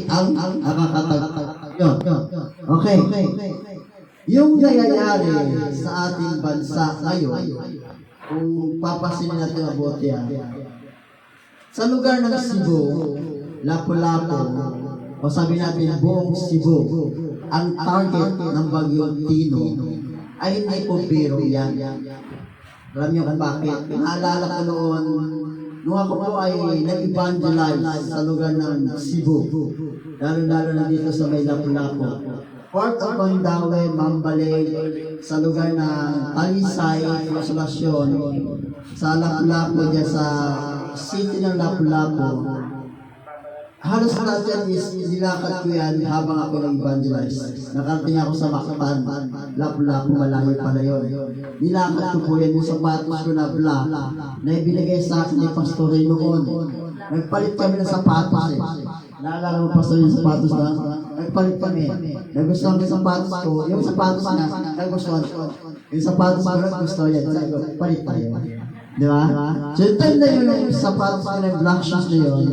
ang nakakatag. Yun. Okay. Yung nangyayari sa ating bansa ngayon, kung papasinin natin mabuti yan, sa lugar ng Cebu, Lapu-Lapu, o sabi natin buong Cebu, ang target ng bagyong Tino ay hindi po biro yan. Alam niyo kung bakit? Naalala ko noon, nung ako po ay nag-evangelize sa lugar ng Cebu, lalo-lalo na dito sa may Lapu-Lapu. Port of Mandaue, Mambalay, sa lugar ng Talisay, Consolacion, sa Lapu-Lapu, dyan sa city ng Lapu-Lapu. Halos lahat yan is nilakad ko yan habang ako nag-evangelize. Nakarating ako sa Mactan, Lapu-Lapu, malayo pala yun. Nilakad ko po yan yung sapatos ko na black na ibinigay sa akin ni Pastor Ray noon. Nagpalit kami ng sapatos eh. Naalala mo Pastor yung sapatos na? Nagpalit kami. Nagustuhan ko yung sapatos ko. Yung sapatos na, nagustuhan ko. Yung sapatos ko nagustuhan yan. Sabi ko, palit tayo. Di ba? So yung time na yun, yung sapatos ko na black shoes na yun,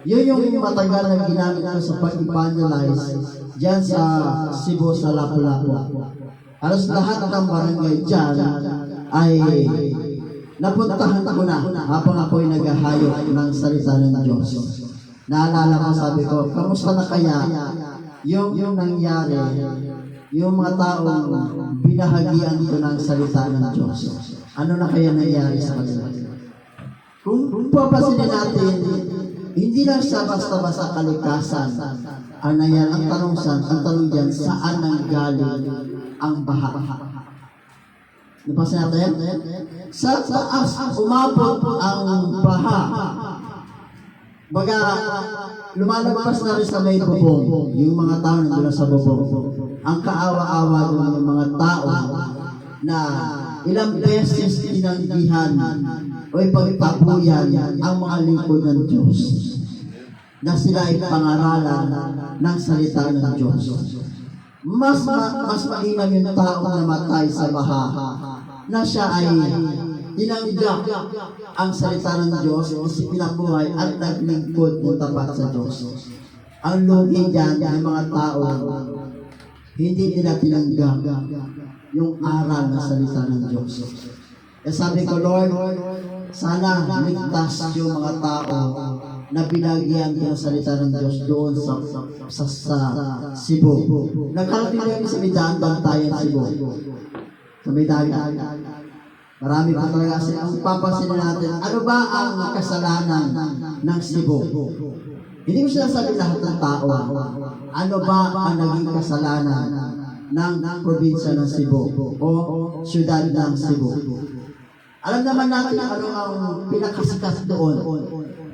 yun yung matagal na ginamit ko sa pag-evangelize dyan sa Cebu, sa Lapu-Lapu. Halos lahat ng barangay dyan ay napuntahan ko na habang ako'y naghahayop ng salita ng Diyos. Naalala ko, sabi ko, kamusta na kaya yung nangyari, yung mga taong binahagian ko ng salita ng Diyos? Ano na kaya nangyari sa kanila? Kung papasinin natin, hindi lang sa basta-basta kalikasan ang nangyari. Ang tanong dyan, saan nanggaling ang baha? Napasin natin? Sa taas, umabot ang baha. Baga, lumalagpas na rin sa may bubong, yung mga tao na doon sa bubong. Ang kaawa-awa doon yung mga tao na ilang beses tinanggihan o ipagtabuyan ang mga lingkod ng Diyos na sila ay pangaralan ng salita ng Diyos. Mas mainam yung tao na namatay sa baha na siya ay tinanggap ang salita ng Diyos o pinabuhay at naglingkod ng tapat sa Diyos. Ang lugi dyan ng mga tao, hindi nila tinanggap yung aral na salita ng Diyos. Kaya sabi ko, Lord, sana ligtas yung mga tao na binagyan ko ng salita ng Diyos doon sa Cebu. Nagkarating na kami sa may daan-daan tayo sa Cebu. Sa may dagat. Marami pa talaga kasi ang papansin natin, ano ba ang kasalanan ng Cebu? Hindi ko sinasabi lahat ng tao. Ano ba ang naging kasalanan ng probinsya ng Cebu o syudad ng Cebu? Alam naman natin ano ang pinakasikas doon.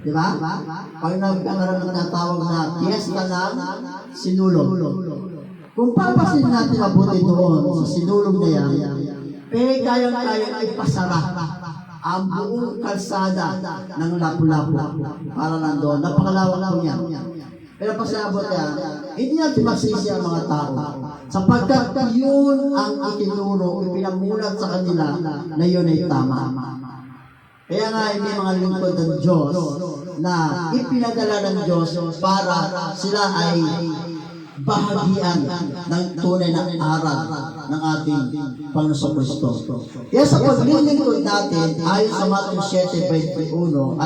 Di ba? Pag nagkakaroon ng natawag na fiesta ng sinulog. Kung papasin natin mabuti doon sa sinulog na yan, kayang-kayang ipasara ang buong kalsada ng Lapu-Lapu para lang doon. Napakalawak po niya. Pero pasabot yan, hindi natin masisi ang mga tao. Sapagkat yun ang itinuro, ipinamulat sa kanila na yun ay tama. Kaya nga may mga lingkod ng Diyos na ipinadala ng Diyos para sila ay bahagian ng tunay na aral ng ating Panginoon Kristo. Kaya sa paglilingkod natin, ayon sa Matthew 7:21,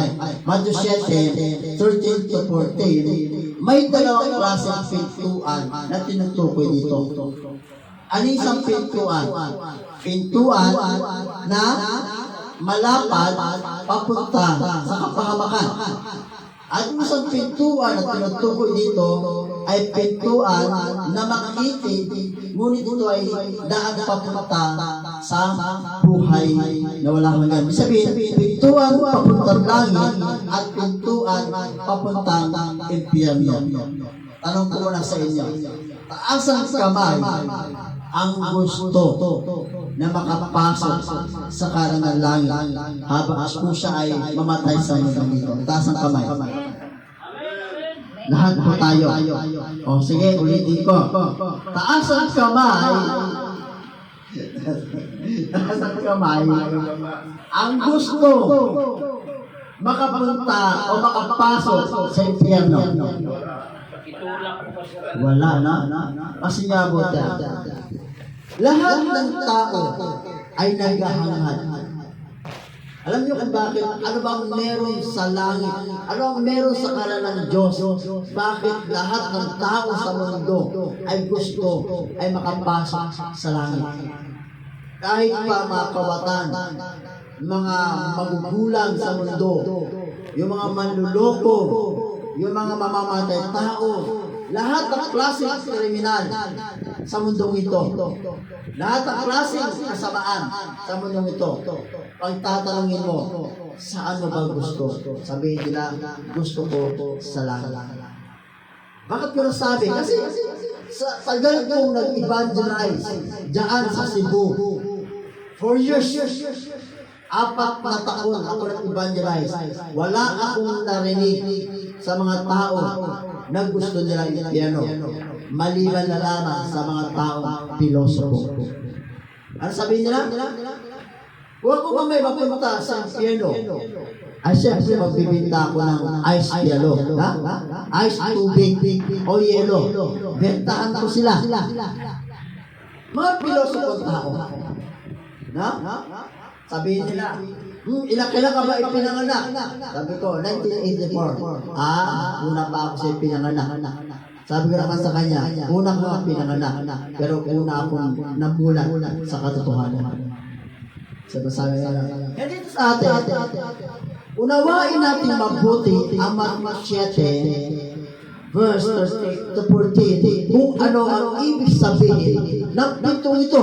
Matthew 7:13 to 14, may dalawang klaseng pintuan na tinutukoy dito. Ano isang pintuan? Pintuan na malapad papunta sa kapahamakan. At isang pintuan na tinutukoy dito ay pintuan na makitid, ngunit ito ay daan papunta sa buhay na walang hanggan. Sabihin, pintuan papuntang langit at pintuan papuntang impyerno. Tanong ko muna sa inyo, taas ang kamay ang gusto na makapasok sa karangang langit habang kung siya ay mamatay sa mundo nito. Taas ang kamay. Lahat po tayo. O sige, ulitin ko. Taas ang kamay. Taas ang kamay. Ang gusto makapunta o makapasok sa impyerno? Wala na. Kasi nga po, lahat ng tao ay naghahangad. Alam niyo kung bakit? Ano bang meron sa langit? Ano ang meron sa kalan ng Diyos? Bakit lahat ng tao sa mundo ay gusto ay makapasok sa langit? Kahit pa mga kawatan, mga magugulang sa mundo, yung mga manluloko, yung mga mamamatay tao, lahat ng klaseng kriminal sa mundong ito, lahat ng klaseng kasamaan sa mundong ito, pag tatanungin mo, saan mo ba gusto? Sabihin nila, gusto ko sa langit. Bakit ko nasabi? Kasi sa tagal kong nag-evangelize dyan sa Cebu, 4 years, 4 na taon ako nag-evangelize, wala akong narinig sa mga tao na gusto nila impyerno, maliban na lamang sa mga taong pilosopo. Ano sabihin nila? Huwag ko ba may mapunta sa impyerno? Ay siyempre magbibinta ako ng ice yellow, ice tubig o yelo. Bentahan ko sila. Mga pilosopo tao. Sabihin nila, ilang kailan ka ba ipinanganak? Sabi ko, 1984. Una pa ako sa ipinanganak. Sabi ko naman sa kanya, una ko ang pinanganak, pero una akong namulat sa katotohanan. Sabi nila, kaya dito sa atin, unawain natin mabuti ang Matthew 7, verse 13 to 14, kung ano ang ibig sabihin ng pintong ito.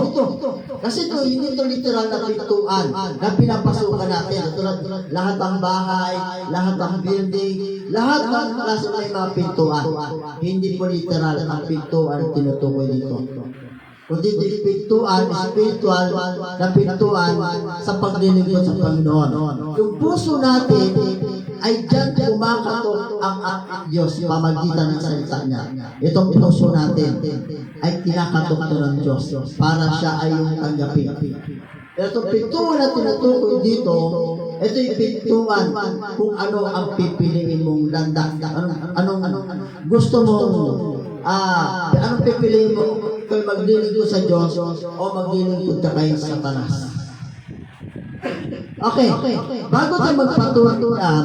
Kasi ito, hindi ito literal na pintuan na pinapasukan natin. Tulad lahat ng bahay, lahat ng building, lahat ng klase may mga pintuan. Hindi po literal ang pintuan tinutukoy dito. Kundi pintuan, spiritual na pintuan sa paglilingkod sa Panginoon. Yung puso natin ay dyan kumakatok ang Diyos pamagitan ng salita niya. Itong puso natin ay kinakatok to ng Diyos para siya ay yung tanggapin. Pero itong pintuan na tinutukoy dito, ito yung pintuan kung ano ang pipiliin mong landas. Anong gusto mo? Anong pipiliin mo? Kung maglilingkod sa Diyos o maglilingkod ka kay Satanas. Okay. Bago tayo magpatutunan,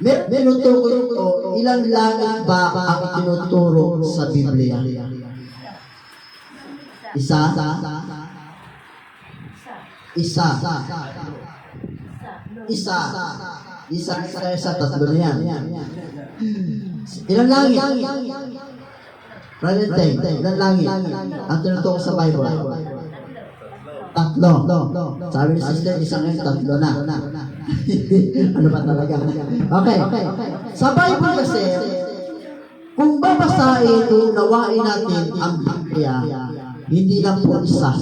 tinutukoy ito, ilang langit ba ang tinuturo sa Biblia? Isa? Tatlo na yan. Ilang langit? Brother Teng, ilang langit ang tinutukoy sa Bible? Tatlo. Sabi ni sister, isang ngayon, tatlo na. Ano ba talaga? Okay. Sa Bible kasi, kung babasahin, unawain natin ang Biblia, hindi lang po isa,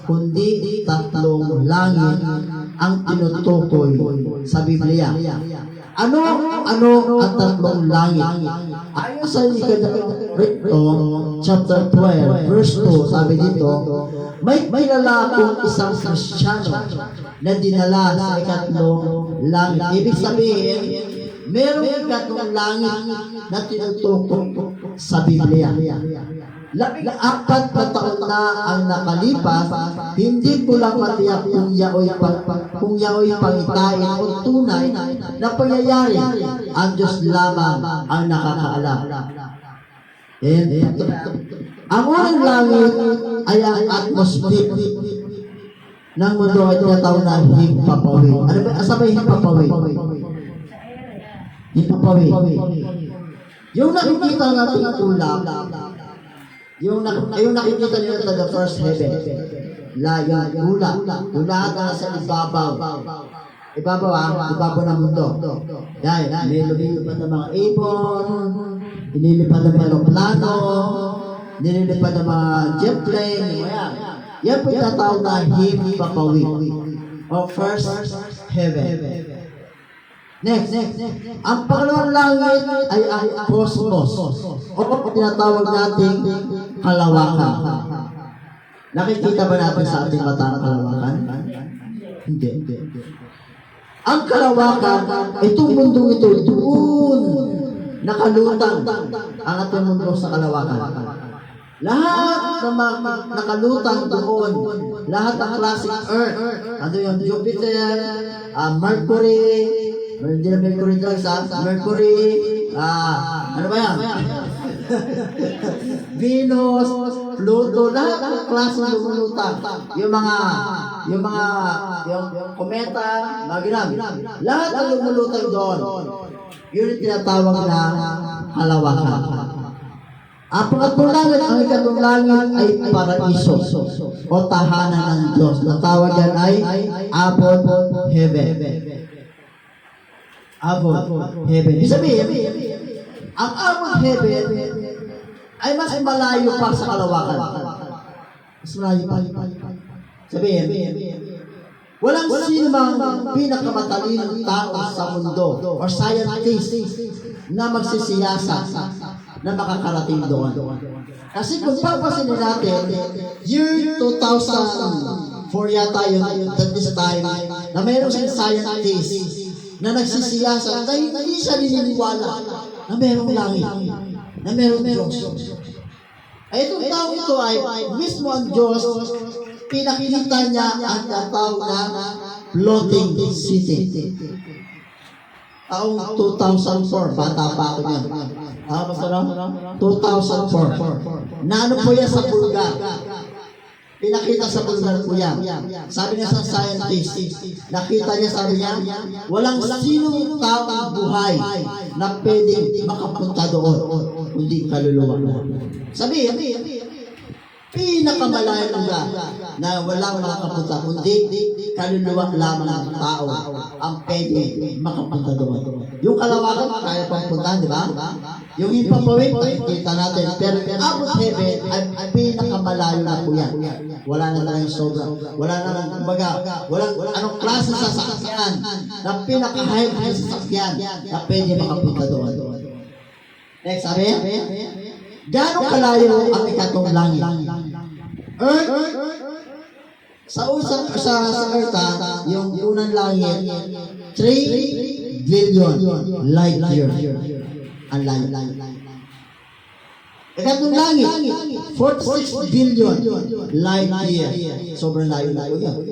kundi tatlong langit ang tinutukoy sa Biblia. Ano ang tatlong langit? Ayon sa Rito, chapter 12, verse 2, sabi dito, may lalaking isang Kristiyano na dinala sa ikatlong langit. Ibig sabihin, merong ikatlong langit na tinutukoy sa Biblia. 4 na taon na ang nakalipas, hindi ko lang matiyak kung yaoy pangitain o tunay na pangyayari. Ang Diyos lamang ang nakakaalam. Ang unang langit ay ang atmosphere ng mundo ay tinatawag na himpapawid. Ano ba? Asa ba yung himpapawid? Himpapawid. Yung nakikita natin ulap, yung nakikita nyo sa the first heaven, yung lahat na sa ibabaw ng mundo. Dahil may lumilipad ng mga ibon, inilipad ng aeroplano, nililipad ng mga jet plane, yan po yung tatawag na himpapawid o first heaven. Next. Ang pangalawang langit ay ang cosmos o tinatawag nating kalawakan. Nakikita ba natin sa ating mata ang kalawakan? Hindi. Ang kalawakan, itong mundong ito, doon nakalutang ang ating mundo sa kalawakan. Lahat na nakalutang doon, lahat ng classic Earth, ano yung Jupiter, Mercury, hindi na Mercury doon sa Mercury, ano ba yan? Venus, Pluto, lahat ng klase ng lumulutang. Yung kometa, mga ginam. Lahat ng lumulutang doon. Yun yung tinatawag na kalawakan. Ang pangatlong langit, ang ikatlong langit ay paraiso o tahanan ng Diyos. Natawag yan ay Abode Heaven. Abode Heaven. Ibig sabihin, ang Abode Heaven ay mas malayo pa sa kalawakan. Mas malayo pa. Sabihin, walang sino mang pinakamatalinong tao sa mundo or scientist na magsisiyasa na makakarating doon. Kasi kung papasinin natin, year 2004 yata yun, at this time, na mayroong siyang scientist na nagsisiyasa na hindi siya naniniwala na mayroong langit, na mayroong Diyos. Ay itong tao ito ay mismo ang Diyos, pinakita niya ang tawag na floating city. Taong 2004, bata pa ako niya. Basta lang? 2004. Na ano po yan sa Bulgar? Pinakita sa Bulgar po yan. Sabi niya sa scientist, nakita niya, sabi niya, walang sinong taong buhay na pwedeng makapunta doon, kundi kaluluwa. Sabi, pinakamalayang lugar na walang makapunta, kundi kaluluwa lamang ng tao ang pwede makapunta doon. Yung kalawakan, kaya pang puntahan, di ba? Yung himpapawid, nakikita natin. Pero yung Abode Heaven ay pinakamalayo na po yan. Wala na lang yung sobra. Wala na lang, kumbaga, walang anong klase sa sasakyan na pinaka-high na sasakyan na pwede makapunta doon. Next, sabi? Gano'ng kalayo ang ikatlong langit? Earth? Sa Earth, yung unang langit, 3 billion light year. Ang langit. Ikatlong langit, 46 billion light year. Sobrang layo na yun.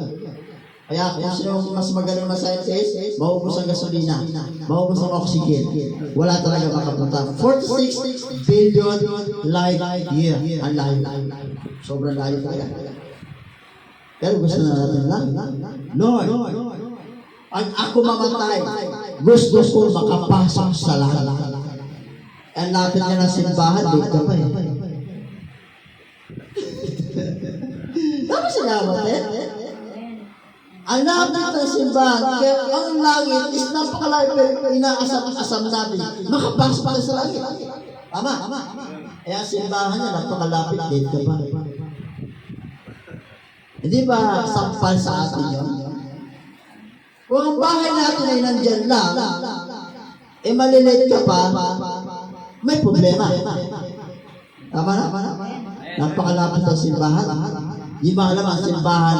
Kaya kung sino mas magaling na scientist, maubos ang gasolina, maubos ang oxygen. Wala talaga makapunta. 46 billion light year. Ang layo. Sobrang layo talaga. Pero gusto na natin lang. Lord, pag ako mamatay, gusto ko makapasok sa langit. Ang lapit niya ng simbahan, dito pa eh. Tapos sinabat eh. Ang lapit ng simbahan, kaya ang langit is napakalayo pero inaasam natin. Makapasok pa sa langit. Tama. Kaya ang simbahan niya, napakalapit dito pa. Hindi ba sampal sa atin yun? Kung ang bahay natin ay nandyan lang, malilate ka pa, may problema. Tama na? Napakalapit ng simbahan. Di ba alam ang simbahan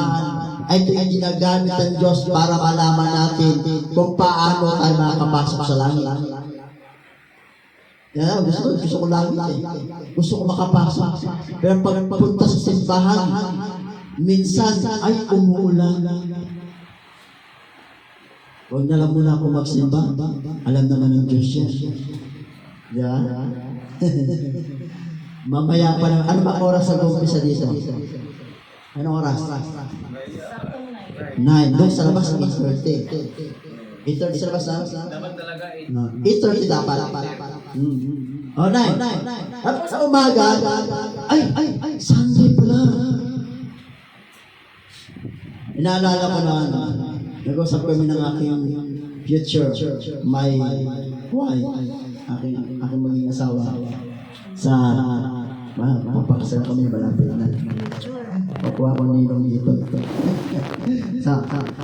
ay ito yung ginagamit ng Diyos para malaman natin kung paano tayo makakapasok sa langit. Kaya gusto ko langit eh. Gusto ko makapasok. Pero pag punta sa simbahan, minsan ay umuulan. Huwag na lang muna ako magsimba. Alam naman ng Diyos yan. Yeah. Mamaya pa lang. Ano ba oras sa umpisa dito? Anong oras? 9. Doon sa labas, 8:30. 8:30 sa labas na? Dapat talaga 8:30 dapat. Oh, 9. Tapos sa umaga, ay, Sunday pala. Inaalala ko na, nag-usap kami ng aking future, my wife, aking maging asawa, sa, papakasal kami, malapit na. Pakuha ko nilong dito.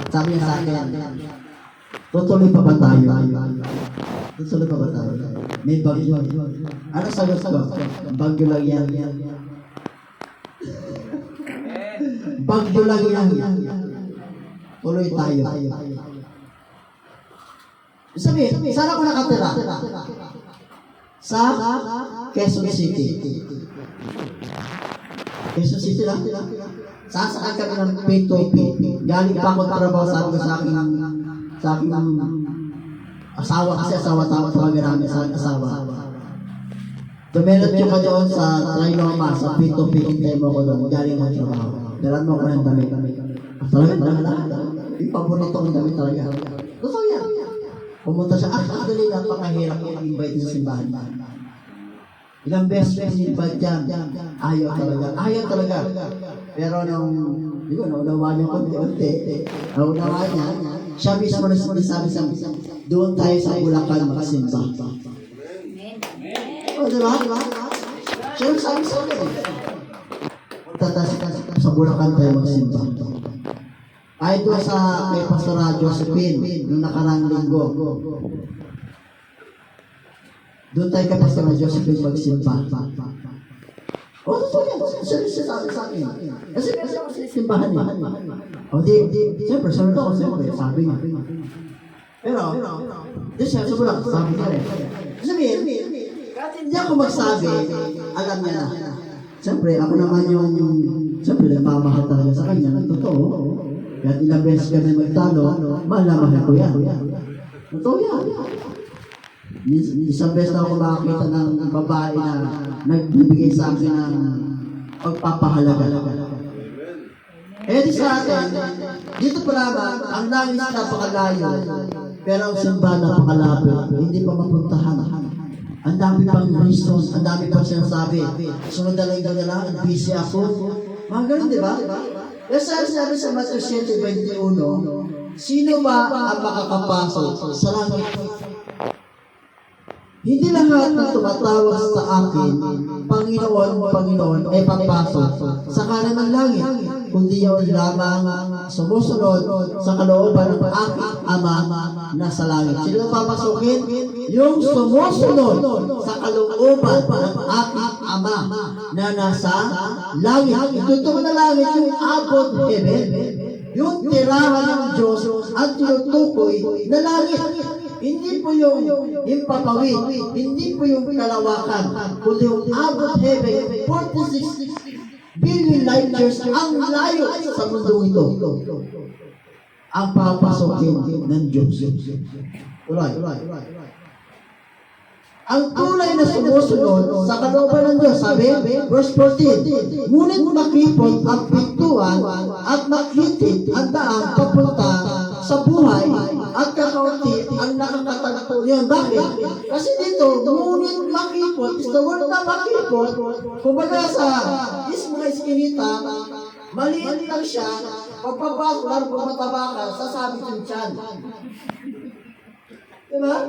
Sabi niya sa akin, tutuloy pa ba tayo? May bagyo. Ano sagot ko? Bagyo lang yan. Bagyo lang yan. Tuloy tayo. Sabi, saan ako nakatira? Sa Quezon City. Quezon City lang. Sasakay kami ng P2P. Galing pa ako trabaho sa aking asawa kasi asawa namin sa asawa. Tumelot yung ka doon sa Trinoma, sa P2P, hintay mo ko doon. Galing ang trabaho. Dalan mo ko ng damit. Talaga. Yung paborito kong damit talaga. Totoo yan. Pumunta siya, actually, napakahirap ko mag-invite sa simbahan. Ilang beses ko in-invite yan. Ayaw talaga. Pero naunawa niya konti-unti. Naunawa niya, siya mismo na sabi doon tayo sa Bulacan magsimba. O, diba? Siya yung sabi sa akin. Punta sa Bulacan tayo magsimba. Ay doon sa kay Pastor Josephine, nung nakarang linggo. Doon tayo kay Pastor Josephine magsimba. O, totoo yan. Siya sabi sa akin. Kasi simbahan niya. O, siyempre, sabi niya. Pero, di siya, sobrang sabi niya rin. Sabihin, kahit hindi ako magsabi, alam niya na. Siyempre, ako naman siyempre, nagmamahal talaga sa kanya. Totoo. Kahit ilang beses kami magtalo, mahal ko yan. Totoo yan. Isang beses na ako makakita ng babae na nagbibigay sa akin ng pagpapahalaga. Di sa atin, dito pa naman, ang langit napakalayo, pero ang simbahan napakalapit, hindi pa mapuntahan. Ang dami pang reasons, ang dami pang sinasabi. Sunod na lang, busy ako. Mga ganun, di ba? Kasi sabi sa Matthew 7:21, sino ba ang makakapasok sa langit? Hindi lahat na tumatawag sa akin, Panginoon, ay papasok sa kanan ng langit, kundi yun lamang sumusunod sa kalooban ng aking Ama na sa langit. Sino papasukin? Yung sumusunod sa kalooban ng aking Ama na nasa langit. Itutong na langit yung above heaven, yung tirahan ng Diyos at tinutukoy na langit. Hindi po yung himpapawid, hindi po yung kalawakan, kundi yung above heaven, 46 billion light years ang layo sa mundong ito. Ang papasokin ng Diyos. Tuloy. Ang tunay na sumusunod sa kalooban ng Diyos, sabi, verse 14, ngunit makipot ang pintuan at makitid ang daan papunta sa buhay at kakaunti ang nakakatagpo niyon. Bakit? Kasi dito, ngunit makipot, is the word na makipot, kumbaga sa mga iskinita, maliit lang siya, pagpapasok lang pumataba ka, sasabit yung tiyan. Diba?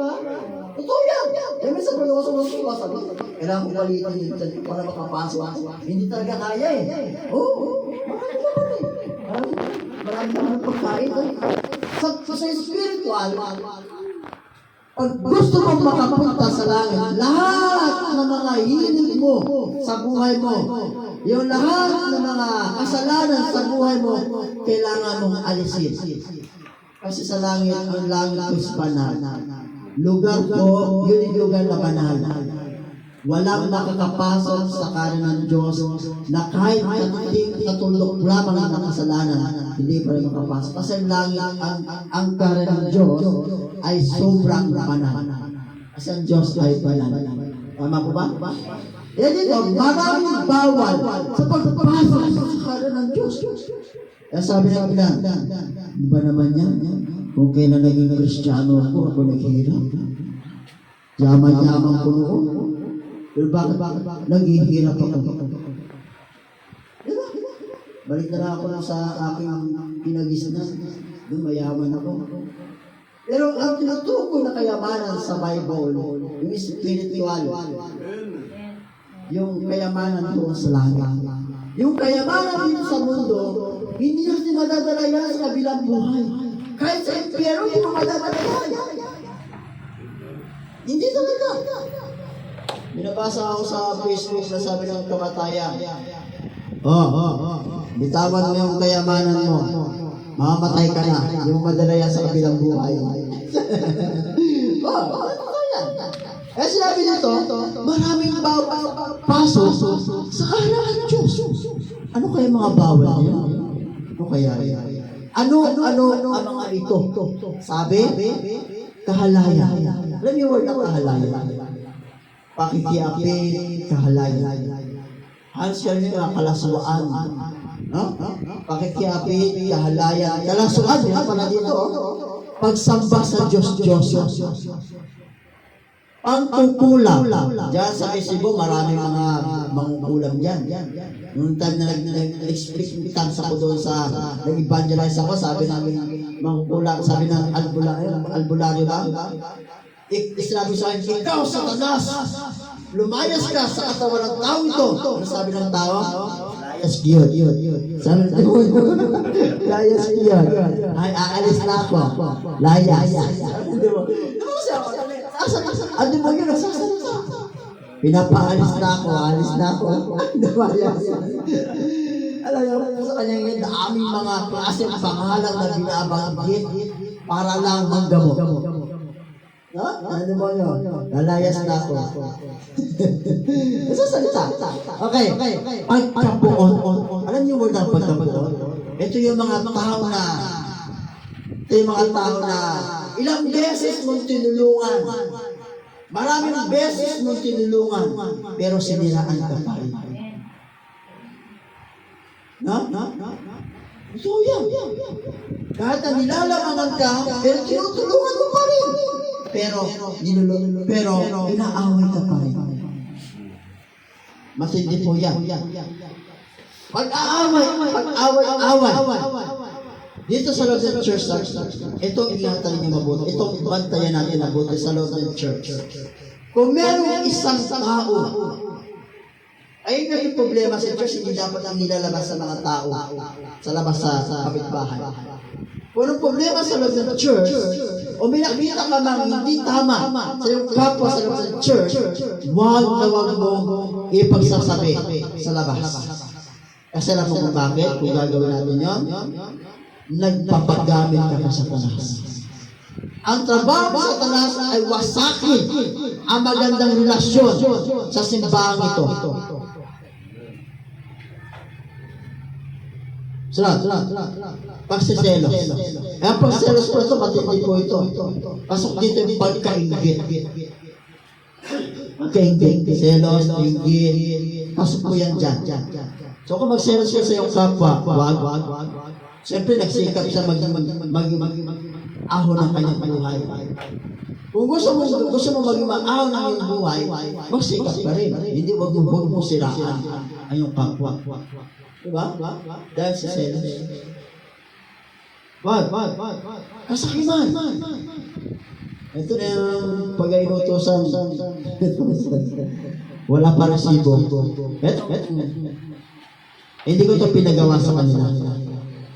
Totoo yan. Dami sa pag-uusap, sabi, kailangan ko palitin yung tiyan para makapasok. Hindi talaga kaya eh. Oo. Marami naman pagkain. Sa spiritual, pag gusto mong makapunta sa langit, lahat ng mga hilig mo sa buhay mo, yung lahat ng mga kasalanan sa buhay mo, kailangan mong alisin. Kasi sa langit, ang langit ko is banal. Lugar ko, yun yung lugar na banal. Walang nakakapasok sa kanan ng Diyos na kahit katulog lamang ng kasalanan, hindi pa rin makapasok. Kasi ang langit, ang kanan ng Diyos ay sobrang banal. Kasi ang Diyos ay banal. Tama po ba? Yan dito, maraming bawal sa pagpapasok sa kanan ng Diyos. Kaya sabi ng ilan, di ba naman yan? Kung kailan naging Kristiyano ako naghihirap. Yaman-yaman ko noon. Pero bakit naghihirap ako? Balik na lang ako sa aking pinagisnan. Doon mayaman ako. Pero ang tinutukoy na kayamanan sa Bible, yung spiritual, yung kayamanan doon sa langit. Yung kayamanan dito sa mundo, hindi natin madadala yan sa kabilang buhay. Kahit sa impyerno, hindi mo madadala yan. Hindi talaga. Binabasa ako sa Facebook na sabi ng tumataya, bitawan mo yung kayamanan mo. Mamamatay ka na. Yung madala yan sa kabilang buhay. sinabi nito, maraming pasok sa kaharian ng Diyos. Ano kaya mga bawal niya? Ano kaya? Ano ang mga ito? Sabi, kahalayan. Alam niyo word ang kahalayan? Pakikiapit, kahalayan. Hansel niya, kalaswaan. No? Pakikiapit, kahalayan. Kalaswaan niya pala dito. Pagsamba sa Diyos. Pangkukulam. Diyan sa Cebu, maraming mga mangkukulam dyan. Nung time na nag-explain sa ko doon sa nag-evangelize ako, sabi namin mangkukulam, sabi ng albularyo ba? Sinabi sa akin, ikaw, Satanas, lumayas ka sa katawan ng tao ito. Ano sabi ng tao? Layas yun. Sabi ng tao, layas yun. Ay, aalis na ako. Layas. Ano mo yun? Pinapaalis na ako, alis na ako. Layas. Alam mo, sa kanya yun, aming mga klaseng pangalan na binabanggit para lang manggamot. No? Ano mo yun? Lalayas na ako. Sa salita. Okay. Pagkapuon. Alam niyo word ang pagkapuon? Ito yung mga tao na ilang beses mong tinulungan. Maraming beses mong tinulungan. Pero siniraan ka pa rin. No? So yan. Kahit na nilalamangan ka, pero tinutulungan mo pa rin. Pero inaaway ka pa rin. Matindi po yan. Pag-away. Dito sa loob ng church, itong ingatan niyo mabuti. Itong bantayan natin mabuti sa loob ng church. Kung merong isang tao, ayun nga yung problema sa church, hindi dapat ang nilalabas sa mga tao sa labas sa kapitbahay. Kung anong problema sa loob ng church, o may nakita ka mang hindi tama sa iyong kapwa sa loob ng church, huwag mo ipagsasabi sa labas. Kasi alam mo kung bakit, kung gagawin natin yun, nagpapagamit ka pa sa Satanas. Ang trabaho sa Satanas ay wasakin ang magandang relasyon sa simbahang ito. Salat. Pagsiselos. Ang pagsiselos po ito, matindi po ito. Pasok dito yung pagkaingit. Pagkaingit. Selos, inggit. Pasok po yan dyan. So kung magselos ka sa iyong kapwa, wag. Siyempre nagsikap siya mag-ahon ng kanyang buhay. Kung gusto mo maging ahon ng iyong buhay, magsikap pa rin. Hindi wag mo siraan ang iyong kapwa. Diba? Dahil sa selos. Wag. Kasakiman. Ito na yung pag-inutosan. Wala pa resibo. Hindi ko ito pinagawa sa kanila.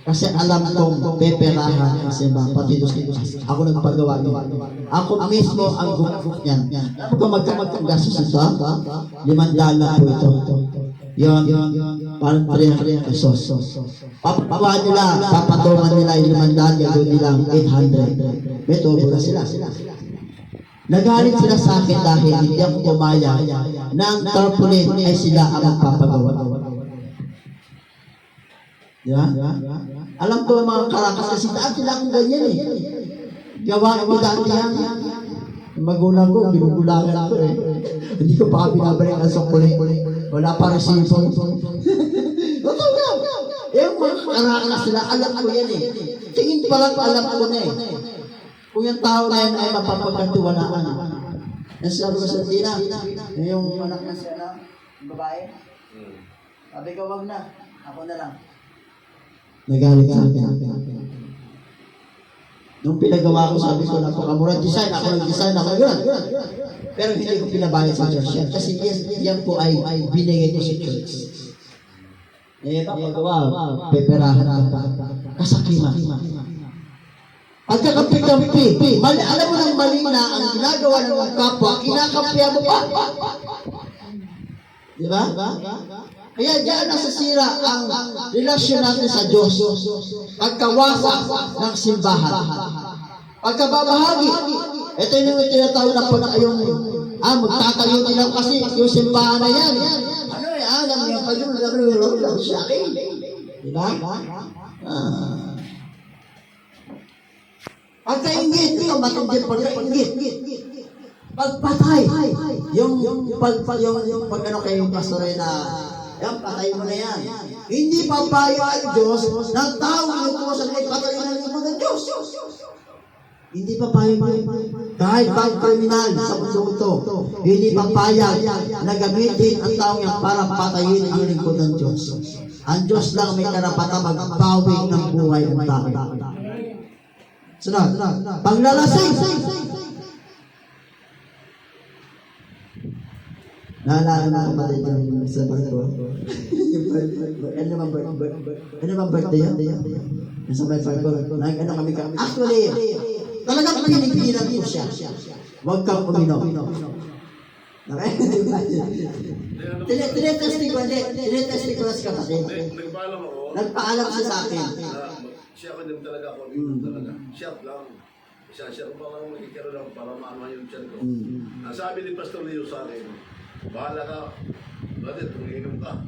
Kasi alam kong peperahan ang simbahan. Pati doon ako nagpagawa nyo. Ako mismo ang gumagok niyan. Alam ko magkagastos ito. 500 po ito. Yun. Parang 300 pesos. Papawa nila, papatungan nila yung 500, gagawin nilang 800. May tubo na sila. Nagalit sila sa akin dahil hindi ako kumaya ng tarpaulin ay sila ang magpapagawa. Diba? Alam ko mga karakas kasi dati lang akong ganyan eh. Gawa ko dati yan. Magulang ko, binugulangan ko eh. Hindi ko pa binabalik ang sukulit. Wala pa resibo. Totoo na. Eh, mga karakas sila, alam ko yan eh. Tingin pa lang alam ko na eh. Kung yung tao na yan ay mapapagkatiwalaan. Nasabi ko sa Tina, yung anak na siya yung babae. Sabi ko, wag na. Ako na lang. Nagalit sa akin. Nung pinagawa ko, sabi ko, napakamurang design. Ako nag-design, ako yun. Pero hindi ko pinabayad sa church yan. Kasi yan po ay binigay ko sa church. Eh, papagawa, peperahan ka pa. Kasakiman. Pagkakampi-kampi. Alam mo nang mali na ang ginagawa ng mga kapwa, kinakampihan mo pa. Diba? Kaya diyan nasasira ang relasyon natin sa Diyos. Pagkawasak ng simbahan. Pagkababahagi. Ito yung tinatawag na po na kayong Magtatayo nila kasi yung simbahan na yan. Ano alam niya pa yun, lang siya. Diba? Pagkaingit, ito matindi pagkaingit. Pagpatay. Yung pag ano kayo pastor na, yan, patay mo na yan. Hindi papaya ang Diyos ng taong lukusan ay patayin ng lingkod ng Diyos. Hindi papayag kahit bang kriminal sa mundo ito, hindi papayag na gamitin ang taong yan para patayin ang lingkod ng Diyos. Ang Diyos lang may karapatan magbawi ng buhay ng tao. Sunod, panglalasing. Naalala mo kapatid yung sa barko. Ano naman birthday yan? Nasa may barko. Ano kami. Actually, talagang pinipigilan ko siya. Huwag kang uminom. Tinetesting ko na si kapatid. Nagpaalam ako. Nagpaalam siya sa akin. Siya ko din talaga ako. Talaga. Siya lang. Siya ko lang magkikaroon lang para maama yung tiyan ko. Ang sabi ni Pastor Leo sa akin, bahala ka. Brother, tumiinom ka.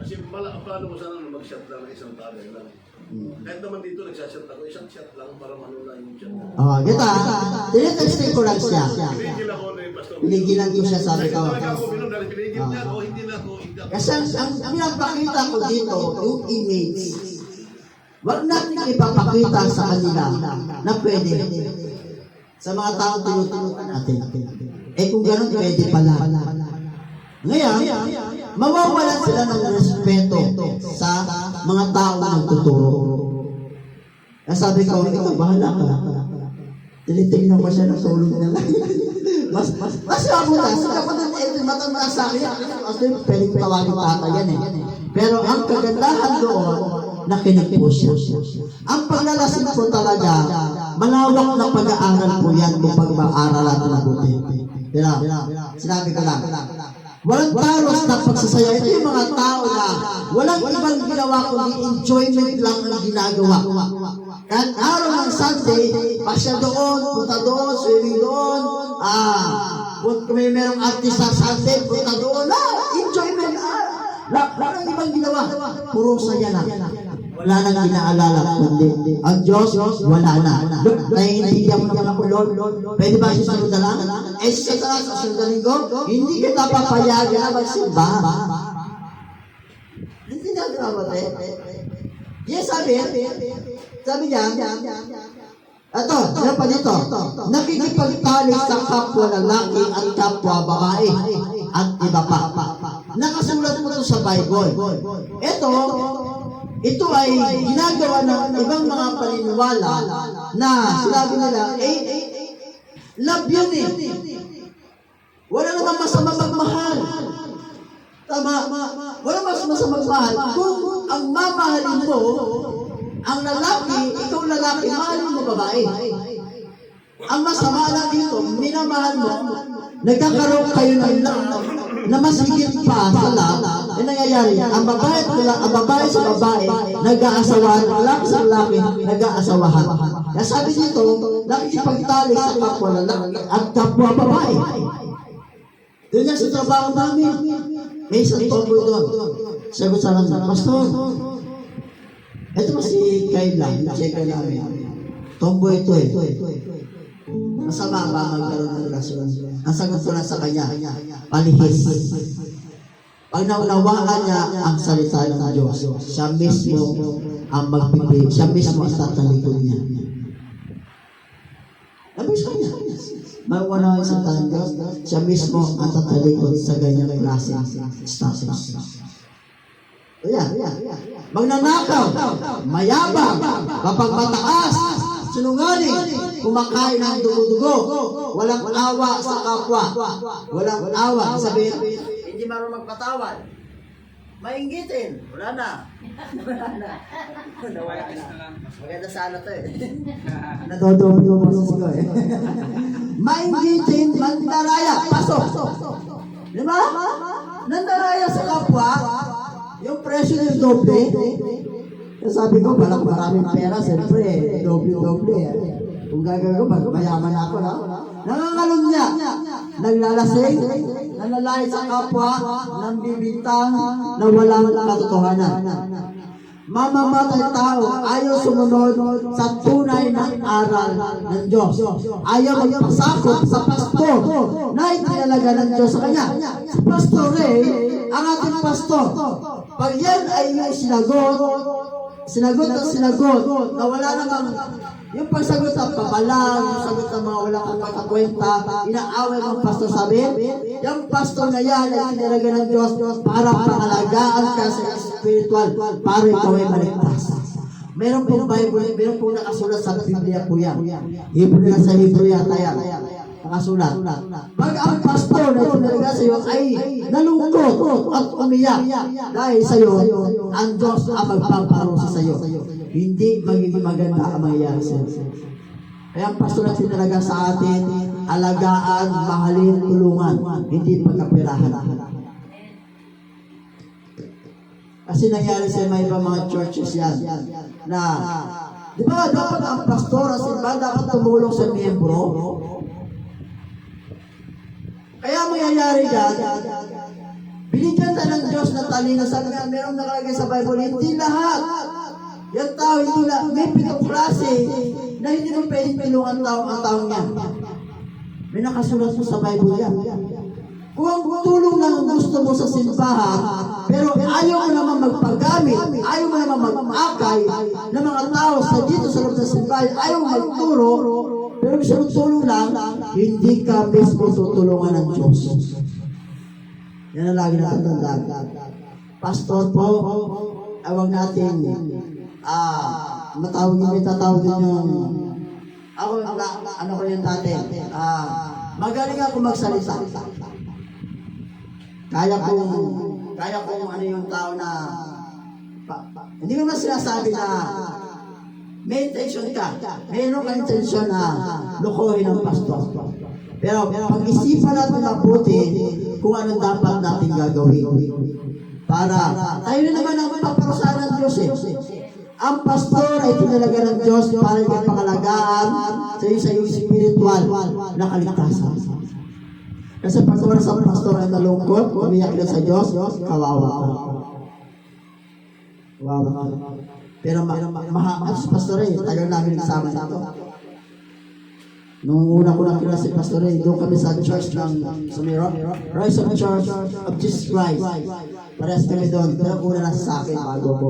Kasi paano mo sana mag-shot lang ng isang tagay lang. Kahit naman dito nagsashot ako, isang shot lang para manula yung tiyan ko. Kita. Tinetesting ko lang siya. Pinigil ako na yung Pastor Leo. Pinigilan ko siya, sabi ko. Talaga ako binom dahil pinigil niya ako, hindi na ako. Kasi ang pinapakita ko dito, yung image, wag natin ipapakita sa kanila na pwede. Sa mga taong tinutunukan natin. Kung gano'n, pwede pala. Ngayon, mawawalan sila ng respeto sa mga taong nagtuturo. Kaya sabi ko, ikaw, bahala ka. Tinitignan ko siya ng tulog na lang. Mas mabuta. Sa kapatid, matanda sa akin. Kasi pwedeng tawagin tata yan eh. Pero ang kagandahan doon, nakinig po siya. Ang paglalasing po talaga, malawak na pag-aaral po yan kung pag-aaral natin mabuti. Sinabi ko lang. Walang taros na pagsasaya. Ito yung mga tao na walang ibang ginawa kundi enjoyment lang ang ginagawa. Kahit araw ng Sunday, pasya doon, punta doon, swimming doon, kung may merong artist sa Sunday, punta doon, enjoyment Walang ibang ginawa. Puro saya na. Wala nang inaalala. Kundi ang Diyos, wala na. Naiintindihan mo naman ako, Lord. Pwede ba susunod na lang? Sa susunod na linggo, hindi kita papayagan na magsimba. Hindi na grabe. Yes, sabi niya, ito, yan pa dito, nakikipagtalik sa kapwa lalaki at kapwa babae at iba pa. Nakasulat mo ito sa Bible. Ito ay ginagawa ng ibang mga paniniwala na sinabi nila, love yun eh. Wala namang masama magmahal. Tama. Wala masama magmahal. Kung ang mamahalin mo, ang lalaki, ikaw lalaki, mahalin mo babae. Ang masama lang dito, minamahal mo, nagkakaroon kayo ng na mas higit pa sa love, nangyayari, ang babae sa babae, nag-aasawahan, lalaki sa lalaki, nag-aasawahan. Kaya sabi dito, nakikipagtali sa kapwa lalaki at kapwa babae. Doon yan sa trabaho namin. May isang tomboy doon. Sagot sa lang, Pastor, ito ba si Kayla, check namin. Tomboy ito eh. Masama ba magkaroon ng relasyon? Ang sagot ko lang sa kanya, palihis. Pag naunawaan niya ang salita ng Diyos, siya mismo ang magpipili, siya mismo ang tatalikod niya. Nabis ko niya. Mawala ang salita ng Diyos, siya mismo ang tatalikod sa ganyang klase status. Magnanakaw, mayabang, kapag mataas, sinungaling, kumakain ng dugo-dugo, walang awa sa kapwa, walang awa, sabihin, hindi marunong magpatawad, mainggitin, wala na. Maganda sana to eh. Nadodobo mo sa eh. Mainggitin, mandaraya, pasok. Di ba? Nandaraya sa kapwa, yung presyo yung doble. Sabi ko, maraming pera, siyempre, doble. Kung gagawin ko, mayaman ako na. Nangangalon niya. naglalasing, nanlalait sa kapwa, nang bibintang na walang katotohanan. Mamamatay tao, ayaw sumunod sa tunay na aral ng Diyos. Ayaw magpasakop sa pastor na itinalaga ng Diyos sa kanya. Si Pastor Ray, ang ating pastor, pag yan ay sinagot na wala namang yung pagsagot ng pabalang, yung sagot ng mga walang kapagkakwenta, inaaway ng pastor, sabi, yung pastor na yan ay tinalaga ng Diyos para pangalagaan ka sa spiritual, para ikaw ay maligtas. Meron pong Bible, meron pong nakasulat sa Biblia po yan. Sa Hebrew yata yan. Nakasulat. Pag ang pastor na tinalaga sa iyo ay nalungkot at umiyak dahil sa iyo, ang Diyos ang magpaparusa sa iyo. Hindi magiging maganda ang mangyayari sa iyo. Kaya ang pastor na tinalaga sa atin, alagaan, mahalin, tulungan, hindi pagkapirahan. Kasi nangyari sa may ibang mga churches yan na, di ba dapat ang pastor at simbahan dapat tumulong sa miyembro? Kaya mangyayari yan, binigyan tayo ng Diyos na talino. Sabi nga, merong nakalagay sa Bible, hindi lahat. Yung tao, hindi lahat. May 7 klase na hindi mo pwedeng tulungan ang taong yan. May nakasulat mo sa Bible yan. Kung ang tulong lang gusto mo sa simbahan, pero ayaw mo naman magpagamit, ayaw mo naman mag-akay ng mga tao sa dito sa loob ng simbahan, ayaw mo magturo, pero gusto mong tulong lang, hindi ka mismo tutulungan ng Diyos. Yan ang lagi natin tandaan. Pastor po, awag natin, tatawag din yung, ano ko yun dati, magaling ako magsalita. Kaya kong ano yung tao na, hindi ko naman sinasabi na, may intention ka. Mayroon ka intention na lukuhin ang pastor. Pero pag-isipan natin mabuti kung anong dapat natin gagawin. Para tayo na naman ang paparusahan ng Diyos eh. Ang pastor ay tinalaga ng Diyos para ipangalagaan sa iyong spiritual na kaligtasan. Kasi pag wala sa pastor ay nalungkot, umiyak na sa Diyos, kawawa ka. Kawawa ka. Pero Pastor Ray, tagal namin nagsama na ito. Nung una ko nakilala si Pastor Ray, doon kami sa church ng Sumiro, Rise of Church of Jesus Christ. Parehas kami doon, pero una na sa akin bago ko.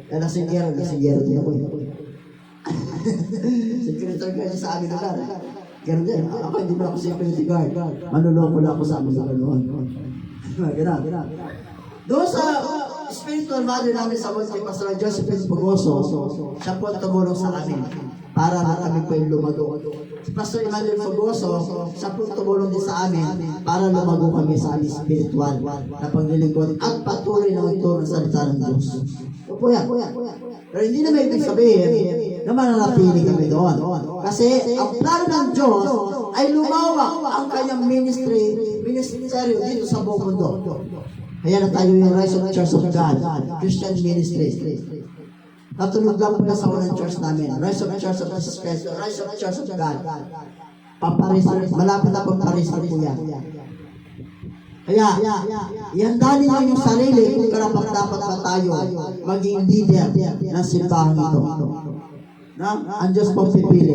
Kaya nasinggero din ako. Secretary guard sa amin lugar. Ganun din, ako hindi ba ako security guard. Manuloko lang ako sa amin lugar noon. Ganun. Doon sa spiritual mother namin sa Monte Pastor Josephine Pugoso, siya po tumulong sa amin para na kami po yung lumago. Si Pastor Emmanuel Pugoso, siya po tumulong din sa amin para lumago kami sa aming spiritual na paglilingkod at patuloy na magturo ng salita ng Diyos. Opo yan. Pero hindi na may ibig sabihin na mananatili kami doon. Kasi ang plano ng Diyos ay lumawak ang kanyang ministeryo dito sa buong mundo. Kaya na tayo yung Rise of Church of God, Christian Ministry. Natulog lang po na sa unang church namin. Rise of Church of Jesus Christ, Rise of Church of God. Malapit na pong parisal po yan. Kaya, ihandalin nyo yung sarili kung karapat dapat ba tayo maging leader ng simbahan ito. Ang Diyos po pipili.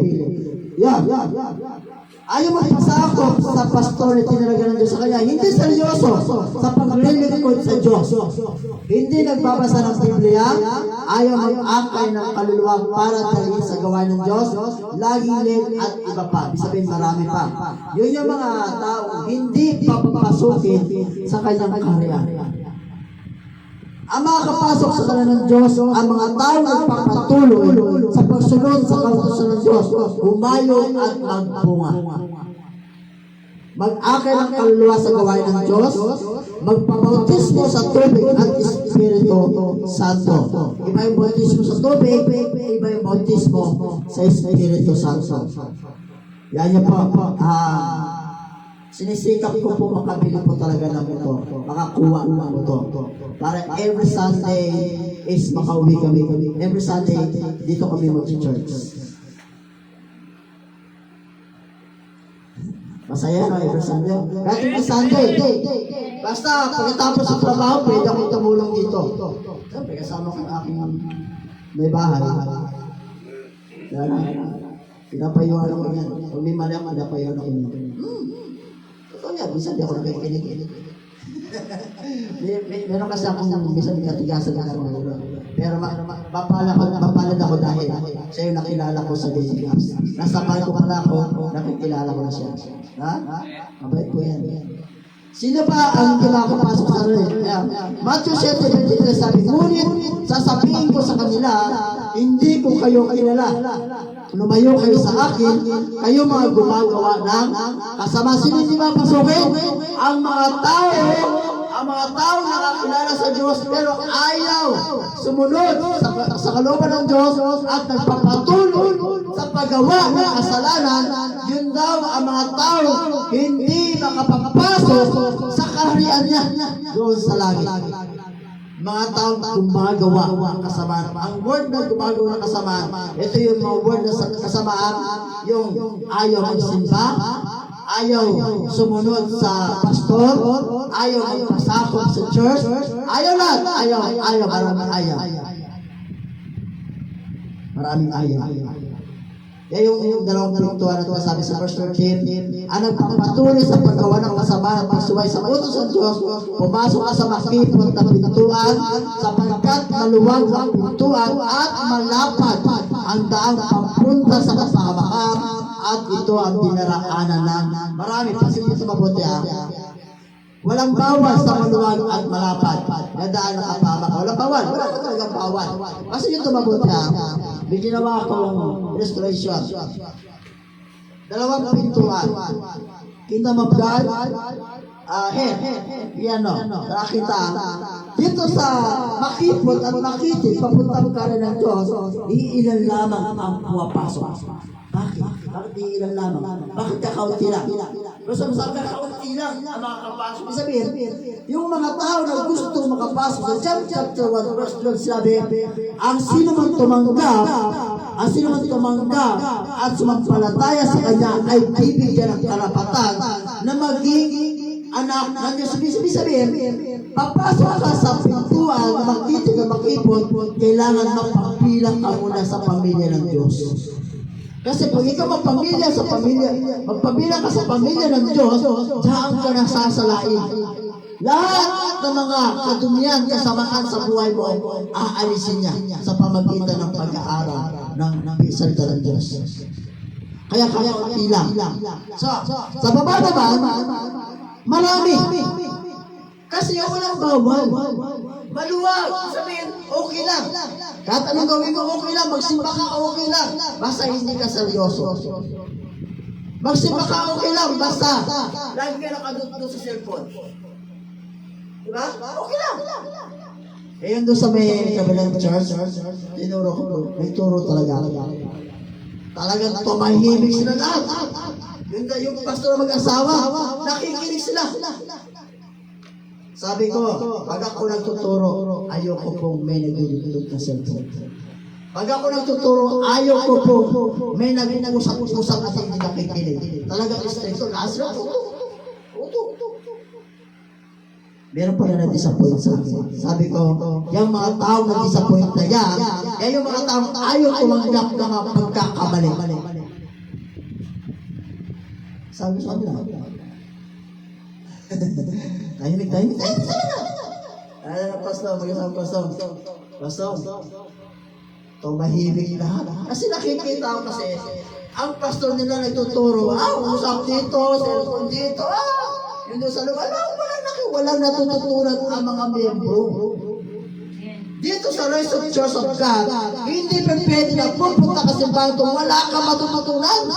Yan. Ayaw magpasakop sa pastor na tinalaga ng Diyos sa kanya. Hindi seryoso sa paglilingkod sa Diyos. Hindi nagbabasa ng Biblia. Ayaw mag-akay ng kaluluwa para dahil sa gawain ng Diyos. Laging late at iba pa. Sabihin marami pa. Yun yung mga tao hindi papapasukin sa kanyang karya. Ang makakapasok sa kanan ng Diyos, ang mga tao nagpapatuloy sa pagsunod sa kautusan ng Diyos, umayo at magbunga. Mag-akay ng kaluluwa sa gawain ng Diyos, magpabautismo sa tubig at Espiritu Santo. Iba yung bautismo sa tubig, iba yung bautismo sa Espiritu Santo. Yan yung po. Sinisikap ko po makabili po talaga ng motor, makakuha ng motor. Para every Sunday is makauwi kami. Every Sunday, dito kami mag-church. Masaya na every Sunday. Kahit every Sunday. Basta pagkatapos sa trabaho, pwede akong tumulong dito. Siyempre, kasama ko ang aking may bahay. Yan. Pinapayuhan ako yan. Kung may mali ako, pinapayuhan ako yan. Totoo yan, minsan di ako nakikinig. Meron kasi akong minsan katigasan na karoon. Pero mapalad ako dahil siya yung nakilala ko sa Daisy Class. Nasa bahay ko pala ako, nakikilala ko na siya. Ha? Mabait ko yan. Sino ba ang pinakapasok sa rin? Matthew 7:23 sabi, ngunit sasabihin ko sa kanila, hindi ko kayo kilala. Lumayo kayo sa akin, kayo mga gumagawa ng kasama. Sino hindi mapasukin? Ang mga tao nakakilala sa Diyos pero ayaw sumunod sa kalooban ng Diyos at nagpapatuloy sa paggawa ng kasalanan. Yun daw ang mga tao hindi makapapasok sa kaharian niya doon sa langit. Mga taong gumagawa ng kasamaan. Ang word na gumagawa ng kasamaan, ito yung mga word na kasamaan, yung ayaw magsimba, ayaw sumunod sa pastor, ayaw magpasakop sa church, ayaw lahat, ayaw, maraming ayaw. Kaya yung dalawang pintuan na ito, sabi sa verse 13, ang nagpapatuloy sa paggawa ng kasamaan at pagsuway sa utos ng Diyos, pumasok ka sa makipot na pintuan, sapagkat maluwag ang pintuan at malapad ang daang papunta sa kapahamakan, at ito ang dinaraanan ng marami. Pasin mo sa mabuti walang bawal sa maluwag at malapad na daan na kapahamakan. Walang bawal. Wala ka talagang bawal. Kasi yung tumabuti may ginawa akong restoration. Dalawang pintuan. Kingdom of God, yan o, nakita. Dito sa makipot at makitig, papuntang ka rin ng Diyos, iilan lamang ang pumapasok. Bakit? Bakit iilan lamang? Bakit kakaunti lang? Pero sabi kakaunti lang ang makakapasok. Sabihin, yung mga tao na gusto makapasok sa John chapter 1 verse 12 sabi, ang sino man tumanggap at sumampalataya sa Kanya ay bibigyan ng karapatan na maging anak ng Diyos. Sabihin, papasok ka sa pintuan na makitig na makipot, kailangan magpapilang ka muna sa pamilya ng Diyos. Kasi pag ikaw magpabilang ka sa pamilya ng Diyos, diyan ka nasasalain. Lahat ng mga kadumian, kasamaan sa buhay mo, aalisin niya sa pamagitan ng pag-aaral ng salita ng Diyos. Kaya konti lang. Sa baba naman, marami. Kasi yung walang bawal. Maluwag. Sabihin, okay lang. Kahit anong gawin mo, okay lang. Magsimba ka, okay lang. Basta hindi ka seryoso. Magsimba ka, okay lang. Basta lagi ka nakadudto sa cellphone. Diba? Okay lang. Eh yun doon sa may kabilang church, tinuro ko, may turo talaga. Talagang tumahimik sila lahat. Yung pastor na mag-asawa, nakikinig sila. Sabi ko, pag ako nagtuturo, ayoko pong may nagdududot na cellphone. Pag ako nagtuturo, ayoko pong may nag-usap-usap at hindi nakikinig. Talagang stricto, lahat sila, meron pa na na-disappoint sa akin. Sabi ko, yung mga tao na-disappoint na yan, kaya yung mga tao ayaw tumanggap na mga pagkakamali. Sabi sa kanila, tahimik. Pastor, mag-isang pastor. Tumahimik lahat. Kasi nakikita ko kasi, ang pastor nila nagtuturo, usap dito, cellphone dito, yun doon sa lugar, walang natututunan ang mga miyembro. Dito sa Rise of Church of God, hindi pwede na pupunta ka simbahan ito, wala ka matututunan.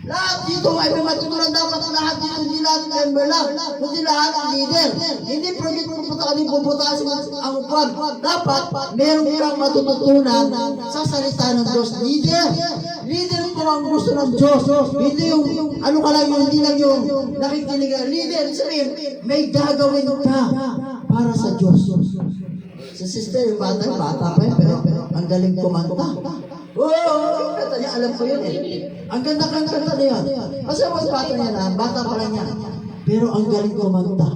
Lahat dito ay may matutunan, dapat lahat dito, hindi lahat member lang, hindi lahat leader. Hindi pwede pupunta ka din pupunta ang upan. Dapat meron kang matututunan sa salita ng Diyos. Leader ko ang gusto ng Diyos. Hindi yung ano ka lang, hindi lang yung nakikinig. Leader, sabihin, may gagawin ka para sa Diyos. Si sister, yung bata pa yun, pero ang galing kumanta. Oo, kanta niya, alam ko yun eh. Ang ganda-ganda na yun. Kasi mas bata niya na, bata pa lang niya. Pero ang galing kumanta.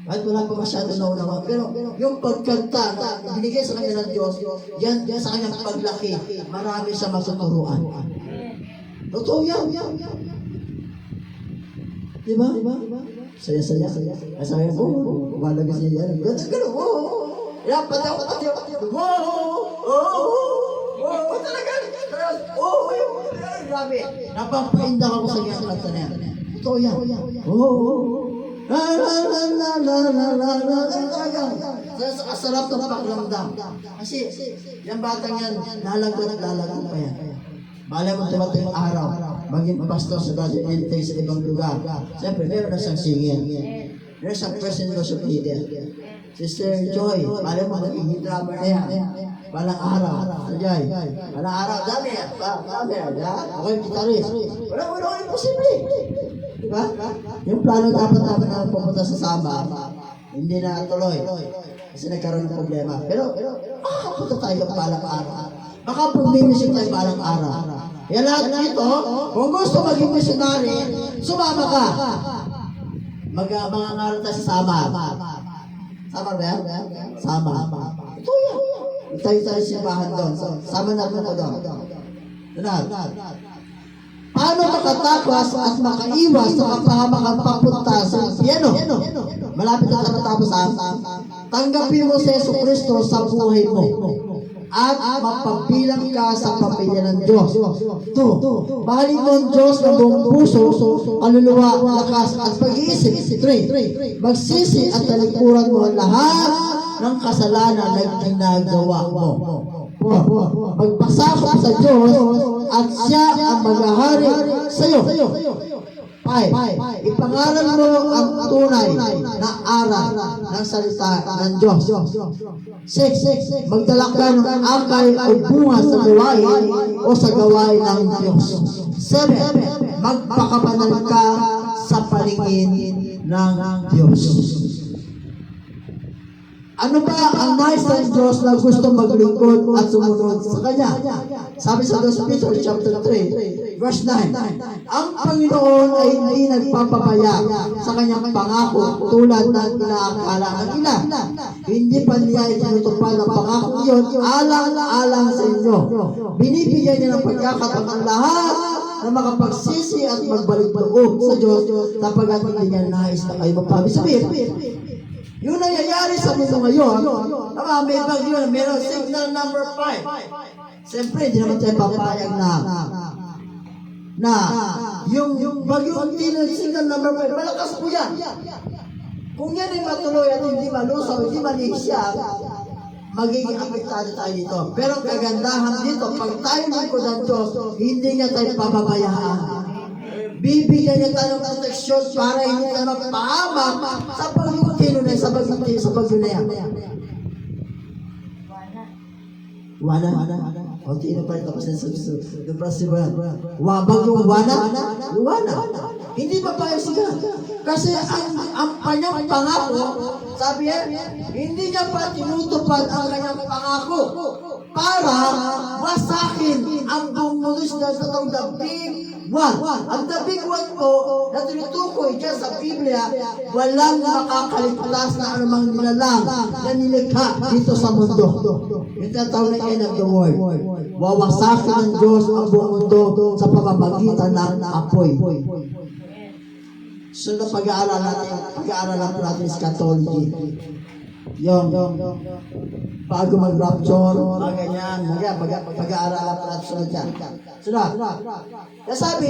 At wala pa masyado naunawa. Pero yung pagkanta na binigay sa kanya ng Diyos, yan sa kanyang paglaki, marami siya matuturuan. Totoo yan. Diba? Saya-saya. Sabi ko, malagay siya yan. Ganda-ganda, yan, pataw. Talaga. Grabe. Napapaindak ako sa kanyang kanta na yan. Totoo yan. Sarap ng pakiramdam. Kasi, yung batang yan, lalagot pa yan. Malay mo tumating araw, maging pastor sa God's Entry sa ibang lugar. Siyempre, meron na siyang singing. Meron siyang present worship leader. Sister Joy, malay mo magiging drummer na yan. Walang araw, Joy. Walang araw, dami yan. Okay, guitarist. Walang imposible. Diba? Yung plano dapat namin na pupunta sa Sama, hindi na tuloy. Kasi nagkaroon ng problema. Pero, makapunta tayo balang araw. Makapag-mission tayo balang araw. Yan lahat dito, kung gusto maging missionary, sumama ka. Mangangaral tayo sa Sama. Sama ba yan? Sama. Ito yan. Tayo simbahan doon. Sama natin ako doon. Lahat. Paano makatakas at makaiwas sa kapahamakan papunta sa impyerno? Malapit na matapos tanggapin mo si Yesu Kristo sa buhay mo at mapabilang ka sa pamilya ng Diyos. 2. Mahalin mo ang Diyos ng buong puso, kaluluwa, lakas at pag-iisip. 3. Magsisi at talikuran mo ang lahat ng kasalanan na ginagawa mo. 4. Magpasakop sa Diyos at siya ang maghahari sa iyo. 5. Ipangaral mo ang tunay na aral ng salita ng Diyos. 6. Magdala ka ng akay o bunga sa gawain o sa gawain ng Diyos. 7. Magpakabanal ka sa paningin ng Diyos. Ano ba ang nais ng Diyos na gusto maglingkod at sumunod sa Kanya? Sabi sa 2 Peter chapter 3, verse 9, ang Panginoon ay hindi nagpapabaya sa Kanyang pangako tulad ng inaakala ng ina. Hindi pa niya itinutupad ang pangako iyon alang-alang sa inyo. Binibigyan niya ng pagkakataon ang lahat na makapagsisi at magbalik loob sa Diyos sapagkat hindi niya nais na kayo magpabisabir. Yung nangyayari sa mundo ngayon, may bagyo, meron signal number 5. Siyempre, hindi naman tayo papayag na yung bagyo, signal number 5, malakas po yan. Kung yan ay matuloy at hindi malusaw, hindi malisya, magiging apektado tayo dito. Pero ang kagandahan dito, pag tayo lingkod ng Diyos, hindi niya tayo pababayaan. Bibigyan niya tayo ng proteksyon para hindi tayo magpahamak sa pagkutino na sa bagyo na yan. Wana. O, tino pa rin tapos na sa bagyong wana. Hindi pa tayo siya. Kasi ang kanyang pangako, sabi niya, hindi niya pa tinutupad ang kanyang pangako para masakin ang buong mundo na itong the big one. Ang the big one po na tinutukoy dyan sa Biblia, walang makakaligtas na anumang nilalang na nilikha dito sa mundo. Yung tatawag na end of the world. Wawasakin ng Diyos ang buong mundo sa pamamagitan ng apoy. So na pag-aaralan natin eschatology. Yung bago mag-rapture, mga ganyan, pag-aaralan natin dyan. Kaya sabi,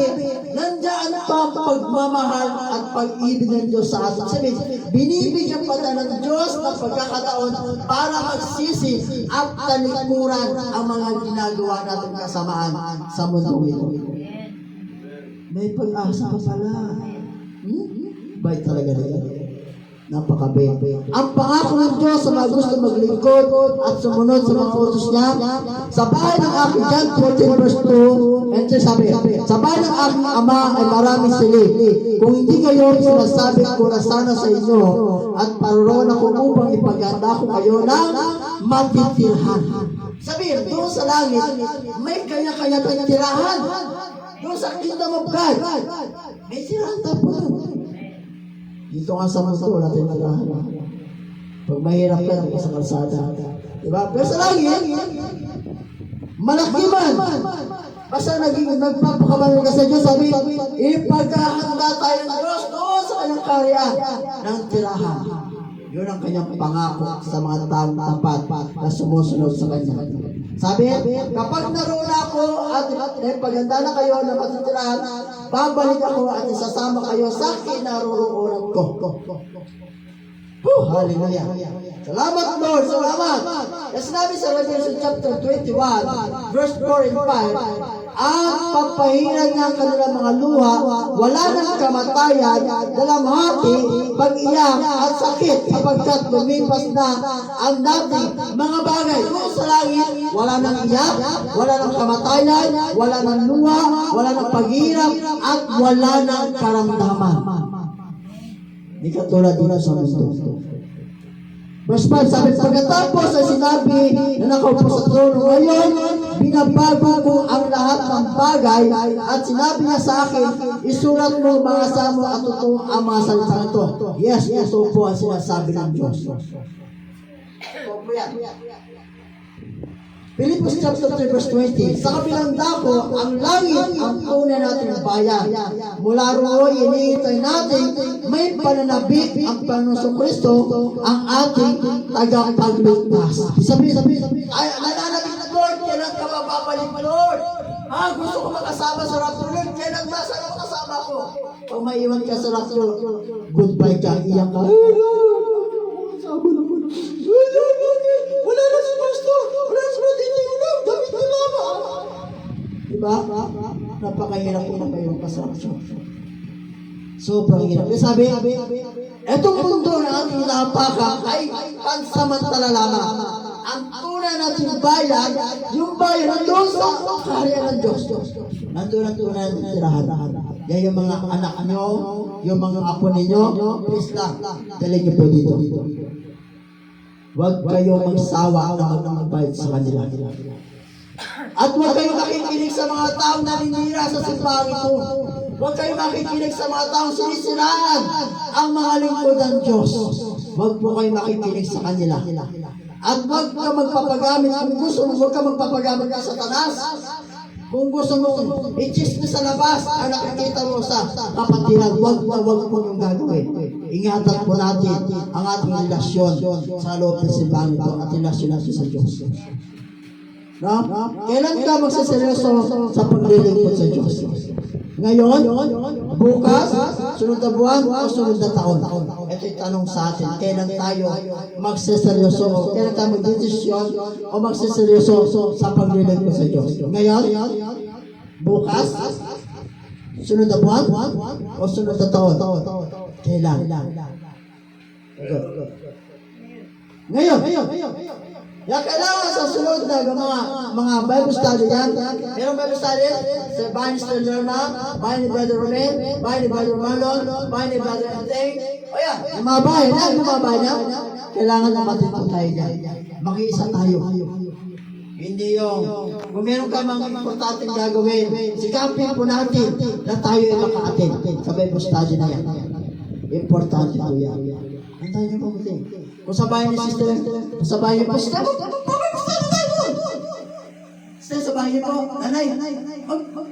nandiyan pa ang pagmamahal at pag-ibig ng Diyos sa atin. Sabi, binibigyan pa tayo ng Diyos ng pagkakataon para magsisi at talikuran ang mga ginagawa natin kasamaan sa mundo ito. May pag-asa pa pala. Bait talaga nila. Napakabait. Ang pangako ng Diyos sa mga gusto maglingkod at sumunod sa mga utos niya, sa bahay ng aking John 14 verse 2, and sabi, sa bahay ng aking ama ay maraming silid. Kung hindi kayo, sinasabi ko na sana sa inyo, at paroon ako upang ipaganda ko kayo ng matitirhan. Sabi, doon sa langit, may kanya-kanya tayong tirahan. Doon sa kingdom of God, may tirahan tapo. Dito nga sa mundo, wala tayong tirahan. Pag mahirap ka, hindi ka sa kalsada. Diba? Pero sa langit, malaki man. Basta nagpapakabalan ka sa Diyos, sabi, ipaghahanda tayo ng Diyos doon sa kanyang karya ng tirahan. Yun ang kanyang pangako sa mga taong tapat na sumusunod sa kanya. Sabi, kapag naroon ako at paganda na kayo na matitirahan, babalik ako at isasama kayo sa kinaroroonan ko. Hallelujah. Salamat Lord, salamat. Kaya sinabi sa Revelation chapter 21, verse 4 and 5, ang pagpahiran ng kanilang mga luha, wala nang kamatayan, dalamhati, pag-iyak at sakit, sapagkat lumipas na ang dating mga bagay. Doon sa langit, wala nang iyak, wala nang kamatayan, wala nang luha, wala nang paghirap, at wala nang karamdaman. Di katulad dito sa mundo. Verse 5, sabi, pagkatapos ay sinabi na nakaupo sa trono, ngayon, binabago ko ang lahat ng bagay, at sinabi niya sa akin, isulat mo mga samo at totoo ang mga salita nito. Yes, ito po ang sinasabi ng Diyos. Ito po yan. Philippians chapter 3 verse 20, sa kabilang dako, ang langit ang tunay nating bayan. Mula roon, iniintay natin may pananabik ang Panginoong Kristo, ang ating tagapagligtas. Sabi, ay, nananabik na Lord, kailan ka mababalik, Lord? Gusto ko makasama sa rapture, Lord, kailan ba sana makasama ko? Pag maiwan ka sa rapture, goodbye ka, iyak ka. Wala na si Pastor! Wala na si Pastor! Damit ko naman! Diba? Napakahirap po na kayo pasarapsyon. Sobrang hirap. Sabi, etong mundo na ating inapakan ay pansamantala lamang. Ang tunay nating bayan, yung bayan nandun sa karya ng Diyos. Nandun ang tunay nating tirahan. Yan yung mga anak nyo, yung mga apo ninyo, please lang, dalhin nyo po dito. Huwag kayong magsawa na magbayad sa kanila. At huwag kayong makikinig sa mga taong naninira sa simbahan ito. Huwag kayong makikinig sa mga taong sinisiraan ang mga lingkod ng Diyos. Huwag po kayong makikinig sa kanila. At huwag ka magpapagamit. Kung gusto mo, huwag ka magpapagamit ka sa Satanas. Kung gusto mo, i-chismis sa labas, ang nakikita mo sa kapatiran, huwag po yung gagawin. Ingatan po natin ang ating relasyon sa loob ng simbahan ito at relasyon natin sa Diyos. No? Kailan ka magsaseryoso sa paglilingkod sa Diyos? Ngayon, bukas, sunod na buwan, o sunod na taon? Ito yung tanong sa atin. Kailan tayo magsaseryoso? Kailan tayo magdesisyon o magsaseryoso sa paglilingkod sa Diyos? Ngayon, bukas, sunod na buwan, o sunod na taon? Kailan? Ngayon. Kaya kailangan sa sunod na mga Bible study yan. Merong Bible study sa bahay ni Sister Lerna, bahay ni Brother Romain, bahay ni Brother Marlon, bahay ni Brother Anteng. O yan, yung mga bahay na, kailangan na matipag tayo dyan. Makiisa tayo. Hindi yung, kung meron ka mga importanteng gagawin, sikapin po natin na tayo ay makaatin sa Bible study na yan. Importante po yan. Ang tayo niyo mabuti. Kung sa bahay ni Sister, kung sa bahay niyo po, Sister, sa bahay niyo po, nanay,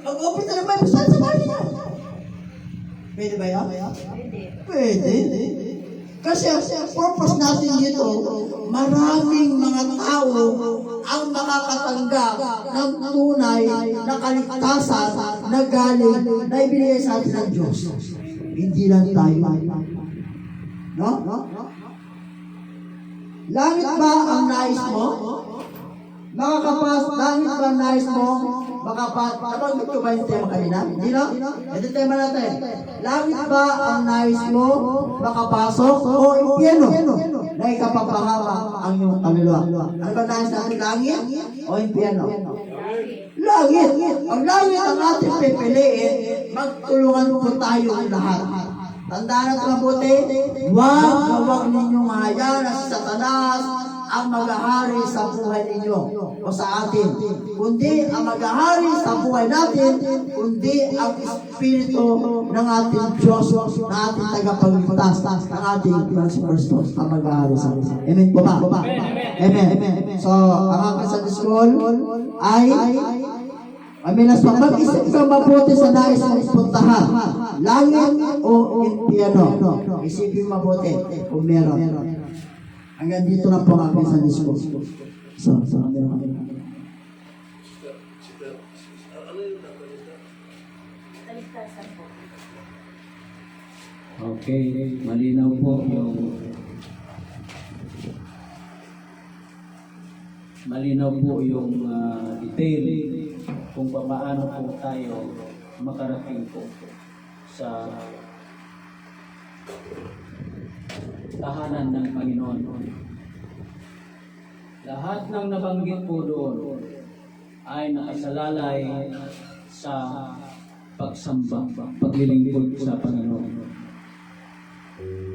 mag-open na ng Bible study sa bahay niyo. Pwede ba yan? Pwede. Kasi ang purpose natin dito, maraming mga tao ang makakatanggap ng tunay na kaligtasan na galing na ibinigay sa atin ng Diyos. Hindi lang tayo. No? Langit ba ang nais mo? Langit ba ang nais mo? Nabanggit ko ba yung tema kanina? Hindi no? Ito tema natin. Langit ba ang nais mo makapasok o impyerno na ikapapahama ang iyong kaluluwa? Ano ba nais natin? Langit o impyerno? Langit. Ang langit ang ating pipiliin, magtulungan po tayong lahat. Tandaan at mabuti, huwag ninyong hayaan na si Satanas ang maghahari sa buhay ninyo o sa atin. Kundi ang maghahari sa buhay natin, kundi ang Espiritu ng ating Diyos, ng ating tagapagligtas, ng ating Panginoon Kristo ang maghahari sa atin. Amen po ba? Amen. So, ang aking Sunday School ay Aminas pa, mag-isip ka mabuti sa nais mong puntahan. Langit o impyerno. Isipin mabuti kung meron. Hanggang dito na po ang aking Sunday School. So, meron. Ano yung tatalita? Taligtasan po. Okay, malinaw po yung detail kung paano po tayo makarating po sa tahanan ng Panginoon. Lahat ng nabanggit po doon ay nakasalalay sa pagsamba, paglilingkod sa Panginoon.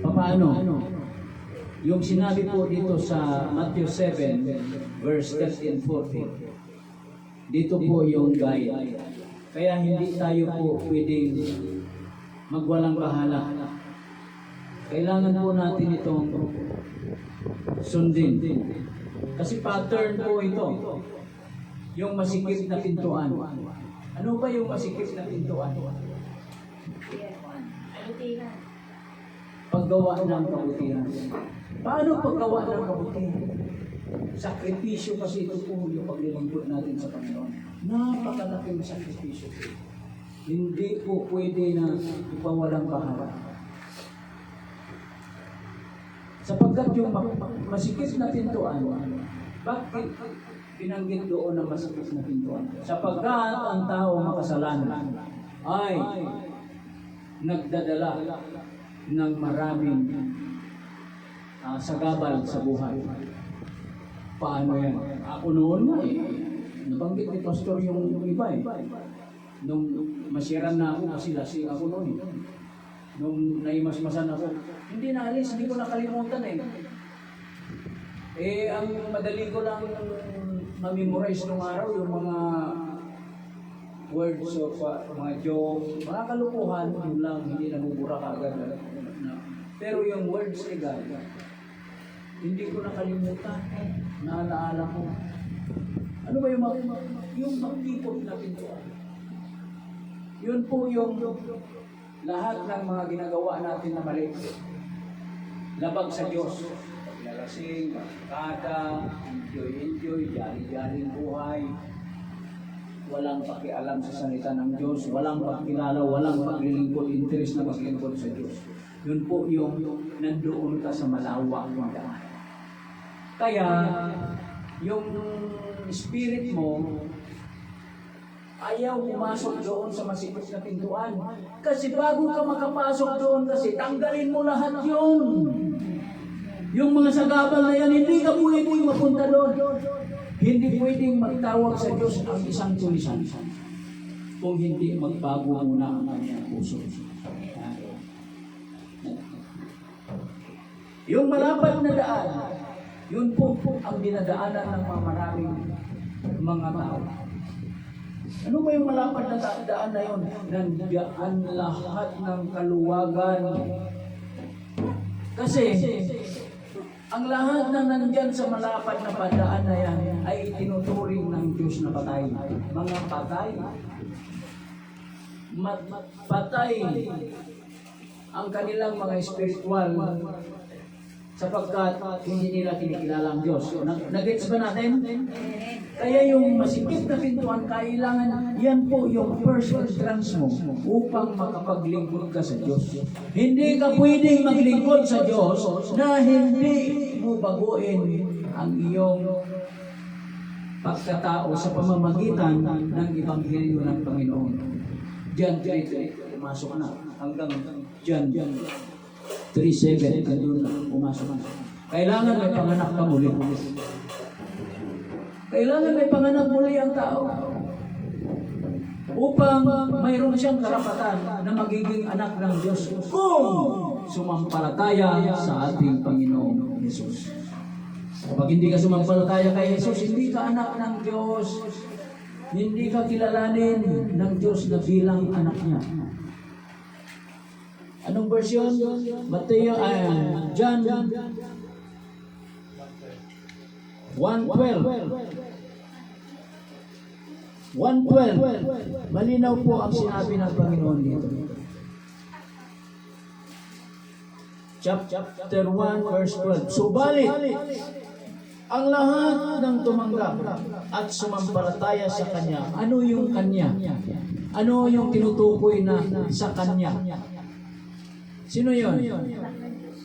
Paano? Yung sinabi po dito sa Matthew 7, verse 13 and 14, dito po yung guide. Kaya hindi tayo po pwedeng magwalang bahala. Kailangan po natin itong sundin. Kasi pattern po ito. Yung masikip na pintuan. Ano ba yung masikip na pintuan? Kabutihan. Paggawa ng kabutihan. Paano paggawa ng kabutihan? Sakripisyo kasi ito po yung paglilingkod natin sa Panginoon. Napakalaking sakripisyo. Hindi po pwede na ipawalang bahala. Sapagkat yung masikip na pintuan, bakit binanggit doon ang masikip na pintuan? Sapagkat ang tao makasalanan ay nagdadala ng maraming sagabal sa buhay. Paano yan? Ako noon nga nabanggit ni Pastor yung iba Nung masiran na ako kasi lasing ako noon Nung naimasmasan ako, hindi naalis, hindi ko nakalimutan ang madali ko lang ma-memorize nung araw yung mga words of mga jokes, mga kalukuhan, yun lang, hindi nabubura kagad. Pero yung words ni God, hindi ko nakalimutan. Naalaala ko. Ano ba yung magtipot na pintuan? Yun po yung lahat ng mga ginagawa natin na mali. Labag sa Diyos. Paglalasing, magkada, enjoy, jali-jaling buhay. Walang pakialam sa salita ng Diyos, walang pagkilala, walang paglilingkod, interest na paglilingkod sa Diyos. Yun po yung nandoon ka sa malawak ng daan. Kaya, yung spirit mo, ayaw pumasok doon sa masikip na pintuan. Kasi bago ka makapasok doon kasi, tanggalin mo lahat yun. Yung mga sagabal na yan, hindi ka pwedeng mapunta doon. Hindi pwedeng magtawag sa Diyos ang isang tulisan kung hindi magbago muna ang kanyang puso. Yung malapad na daan, yun po ang dinadaanan ng maraming mga tao. Ano ba yung malapad na daan na yun? Nandiyan lahat ng kaluwagan. Kasi, ang lahat na nandyan sa malapad na padaan na yan ay itinuturing ng Diyos na patay. Mga patay. Patay ang kanilang mga spiritual sapagkat hindi nila kinikilala ang Diyos. Nag-gets ba natin? Kaya yung masikip na pintuan, kailangan yan po yung first entrance mo upang makapaglingkod ka sa Diyos. Hindi ka pwedeng maglingkod sa Diyos na hindi mo baguhin ang iyong pagkatao sa pamamagitan ng Ebanghelyo ng Panginoon. John 3:3, pumasok na hanggang John 3:7, doon pumasok na. Kailangan may panganak ka muli. Kailangan may panganak muli ang tao. upang mayroon siyang karapatan na magiging anak ng Diyos kung sumampalataya sa ating Panginoong Yesus. Kapag hindi ka sumampalataya kay Jesus, hindi ka anak ng Diyos. Hindi ka kilalanin ng Diyos na bilang anak niya. Anong version? Mateo, John 1:12. Malinaw po ang sinabi ng Panginoon dito. Chapter 1, verse 12. Subalit, ang lahat ng tumanggap at sumampalataya sa Kanya. Ano yung Kanya? Ano yung tinutukoy na sa Kanya? Sino yun?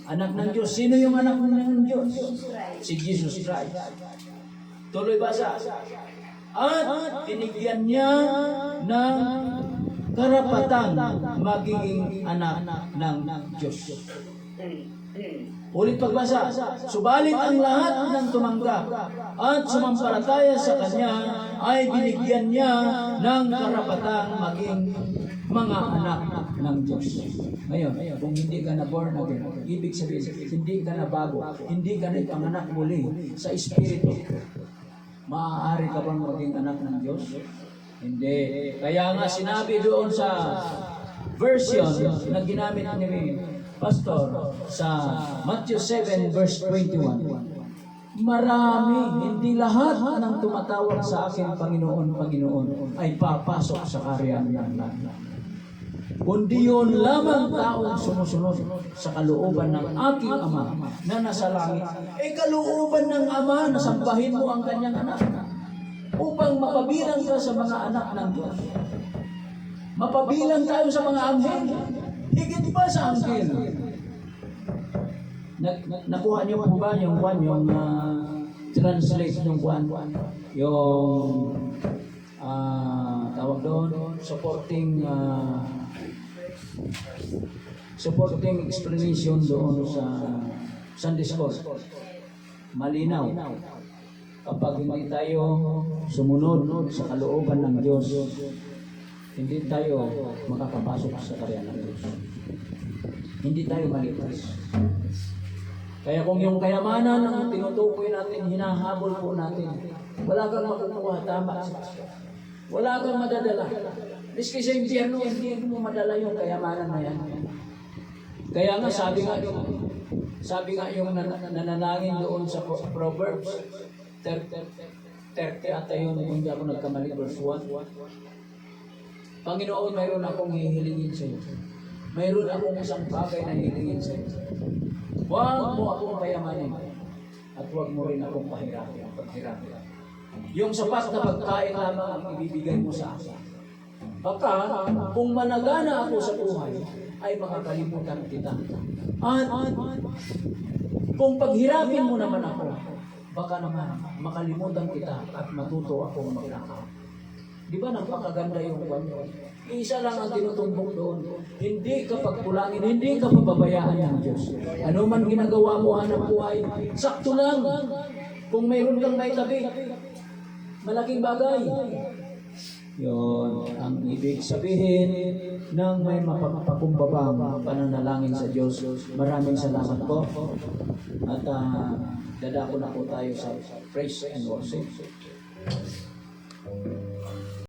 Anak ng Diyos. Sino yung anak ng Diyos? Si Jesus Christ. Tuloy basa. At binigyan niya ng karapatan magiging anak ng Diyos. Ulit pagbasa. Subalit ang lahat ng tumanggap at sumampalataya sa Kanya ay binigyan niya ng karapatang maging mga anak ng Diyos. Ngayon, kung hindi ka na born again, ibig sabihin, hindi ka na bago, hindi ka na ipanganak muli sa Espiritu, maaari ka bang maging anak ng Diyos? Hindi. Kaya nga sinabi doon sa version na ginamit ni Pastor sa Matthew 7 verse 21. Marami, hindi lahat ng tumatawag sa akin Panginoon, Panginoon ay papasok sa kaharian ng langit. Kundi yun lamang taong sumusunod sa kalooban ng aking Ama na nasa langit. Kalooban ng Ama na sambahin mo ang kanyang anak upang mapabilang ka sa mga anak ng Diyos. Mapabilang tayo sa mga anghel. Higit pa sa anghel. Nakuha niyo po ba yung translate ng yung tawag doon, supporting explanation doon sa Sunday School. Malinaw. Kapag hindi tayo sumunod sa kalooban ng Diyos, hindi tayo makakapasok sa kaharian ng Diyos. Hindi tayo maligtas. Kaya kung yung kayamanan ang tinutukoy natin, hinahabol po natin, wala kang makukuha, tama. Wala kang madadala. Miski sa impyerno, hindi mo madala yung kayamanan na yan. Kaya nga, sabi nga yung nananangin doon sa Proverbs 30 ata yun, hindi ako nagkamali, verse 1. Panginoon, mayroon akong hihilingin sa iyo. Mayroon akong isang bagay na hihilingin sa iyo. Huwag mo akong payamanin at huwag mo rin akong paghiramin. Yung sapat na pagkain lamang ang ibibigay mo sa akin. Baka kung managana ako sa buhay, ay makakalimutan kita. At kung paghirapin mo naman ako, baka naman makalimutan kita at matuto akong maglakaw. Di ba napakaganda yung kwanyo? Isa lang ang tinutumbok doon. Hindi ka pagpulangin, hindi ka pababayaan ng Diyos. Ano man ginagawa mo, hanap buhay, sakto lang. Kung mayroon kang may tabi, malaking bagay. Yon ang ibig sabihin ng may mapapakumbabang pananalangin sa Diyos. Maraming salamat po. At dadako na po tayo sa praise and worship.